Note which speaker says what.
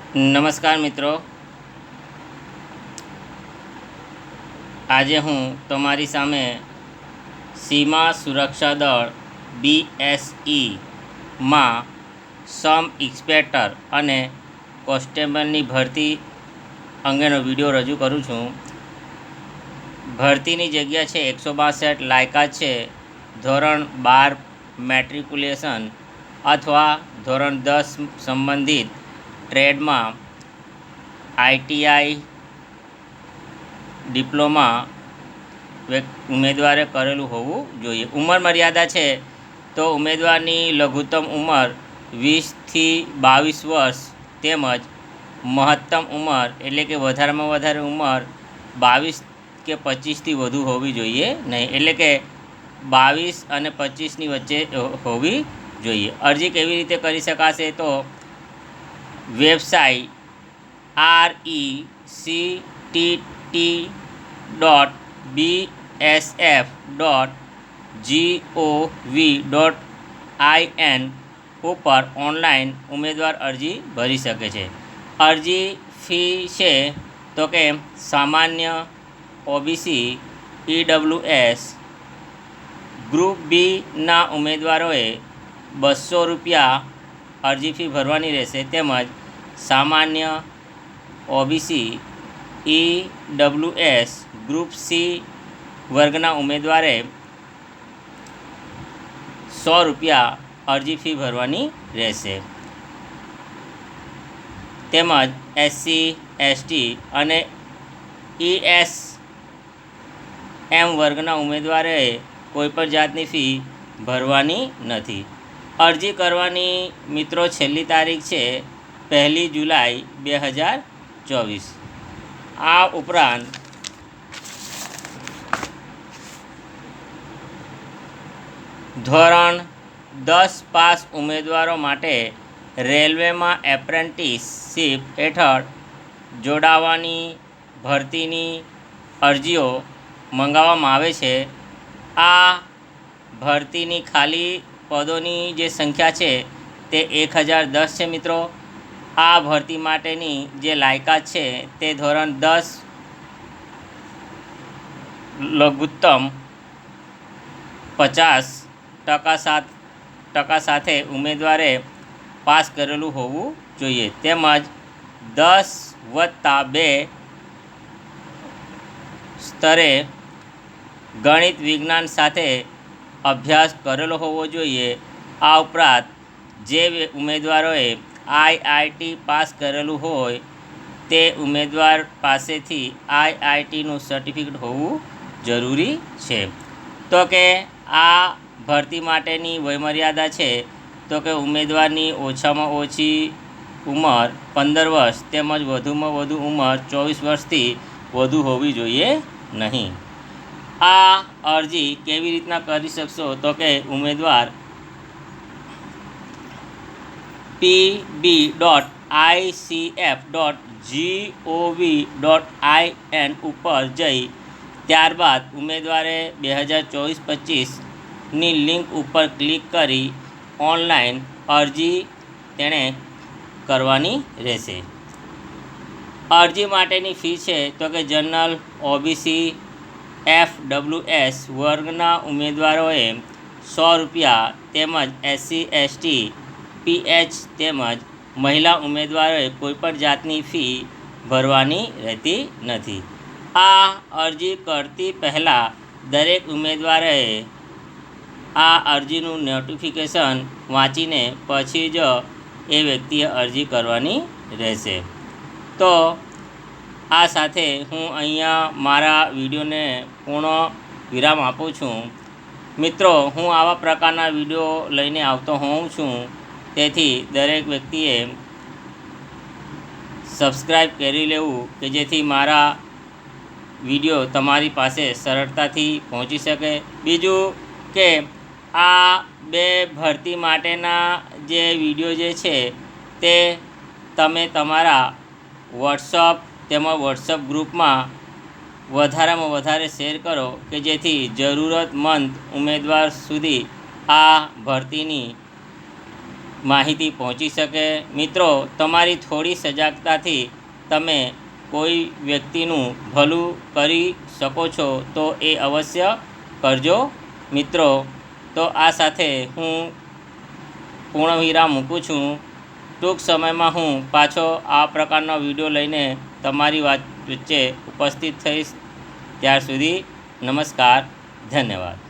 Speaker 1: નમસ્કાર મિત્રો, આજે હું તમારી સામે સીમા સુરક્ષા દળ BSEમાં સબ ઇન્સ્પેક્ટર અને કોન્સ્ટેબલની ભરતી અંગેનો વિડીયો રજૂ કરું છું. ભરતીની જગ્યા છે 162, લાયકાત છે ધોરણ 12 મેટ્રિક્યુલેશન અથવા ધોરણ 10 સંબંધિત ટ્રેડમાં ITI ડિપ્લોમા ઉમેદવારે કરેલું હોવું જોઈએ. ઉંમર મર્યાદા છે તો ઉમેદવારની લઘુત્તમ ઉંમર 20થી 22 વર્ષ તેમજ મહત્તમ ઉંમર એટલે કે વધારેમાં વધારે ઉંમર 22 કે 25થી વધુ હોવી જોઈએ નહીં, એટલે કે 22 અને 25ની વચ્ચે હોવી જોઈએ. અરજી કેવી રીતે કરી શકાશે તો વેબસાઇટ rectt.bsf.gov.in ઉપર ઓનલાઈન ઉમેદવાર અરજી ભરી શકે છે. અરજી ફી છે તો કે સામાન્ય OBC EWS ગ્રુપ બીના ઉમેદવારોએ ₹200 અરજી ફી ભરવાની રહેશે, તેમજ સામાન્ય OBC EWS ગ્રુપ સી વર્ગના ઉમેદવારે ₹100 અરજી ફી ભરવાની રહેશે, તેમજ SC ST અને ESM વર્ગના ઉમેદવારે કોઈપણ જાતની ફી ભરવાની નથી. અરજી કરવાની મિત્રો છેલ્લી તારીખ છે 1 જુલાઈ 2024. આ ઉપરાંત ધોરણ 10 પાસ ઉમેદવારો માટે રેલવેમાં એપ્રેન્ટિસશીપ હેઠળ જોડાવાની ભરતીની અરજીઓ મંગાવવામાં આવે છે. આ ભરતીની ખાલી પદોની જે સંખ્યા છે તે 1010 છે. મિત્રો, આ ભરતી માટેની જે લાયકાત છે તે ધોરણ 10 લઘુત્તમ 50% સાથે ઉમેદવારે પાસ કરેલું હોવું જોઈએ, તેમજ 10+2 સ્તરે ગણિત વિજ્ઞાન સાથે અભ્યાસ કરેલો હોવો જોઈએ. આ ઉપરાંત જે ઉમેદવારોએ IIT પાસ કરેલું હોય તે ઉમેદવાર પાસેથી IITનું સર્ટિફિકેટ હોવું જરૂરી છે. તો કે આ ભરતી માટેની વયમર્યાદા છે તો કે ઉમેદવારની ઓછામાં ઓછી ઉંમર 15 વર્ષ તેમજ વધુમાં વધુ ઉંમર 24 વર્ષથી વધુ હોવી જોઈએ નહીં. આ અરજી કેવી રીતના કરી શકશો તો કે ઉમેદવાર pb.icf.gov.in ઉપર જઈ ત્યારબાદ ઉમેદવારે 2024-25ની લિંક ઉપર ક્લિક કરી ઓનલાઈન અરજી તેણે કરવાની રહેશે. અરજી માટેની ફી છે તો કે જનરલ OBC FWS વર્ગના ઉમેદવારોએ ₹100 તેમજ SC ST PH તેમજ મહિલા ઉમેદવારોએ કોઈપણ જાતની ફી ભરવાની રહેતી નથી. આ અરજી કરતી પહેલાં દરેક ઉમેદવારે આ અરજીનું નોટિફિકેશન વાંચીને પછી જ એ વ્યક્તિએ અરજી કરવાની રહેશે. તો આ સાથે હું અહીંયા મારા વિડીયોને પૂર્ણ વિરામ આપું છું. મિત્રો, હું આવા પ્રકારના વિડીયો લઈને આવતો હોઉં છું, તેથી દરેક વ્યક્તિએ સબસ્ક્રાઈબ કરી લેવું કે જેથી મારા વિડીયો તમારી પાસે સરળતાથી પહોંચી શકે. બીજું કે આ બે ભરતી માટેના જે વિડીયો જે છે તે તમે તમારા વોટ્સઅપ ગ્રુપમાં વધારેમાં વધારે શેર કરો કે જેથી જરૂરતમંદ ઉમેદવાર સુધી આ ભરતીની માહિતી પહોંચી શકે. મિત્રો, તમારી થોડી સજાગતાથી તમે કોઈ વ્યક્તિનું ભલું કરી શકો છો, તો એ અવશ્ય કરજો. મિત્રો, તો આ સાથે હું પૂર્ણવિરામ મૂકું છું. ટૂંક સમયમાં હું પાછો આ પ્રકારનો વિડીયો લઈને તમારી વચ્ચે ઉપસ્થિત થઈશ. ત્યાર સુધી નમસ્કાર, ધન્યવાદ.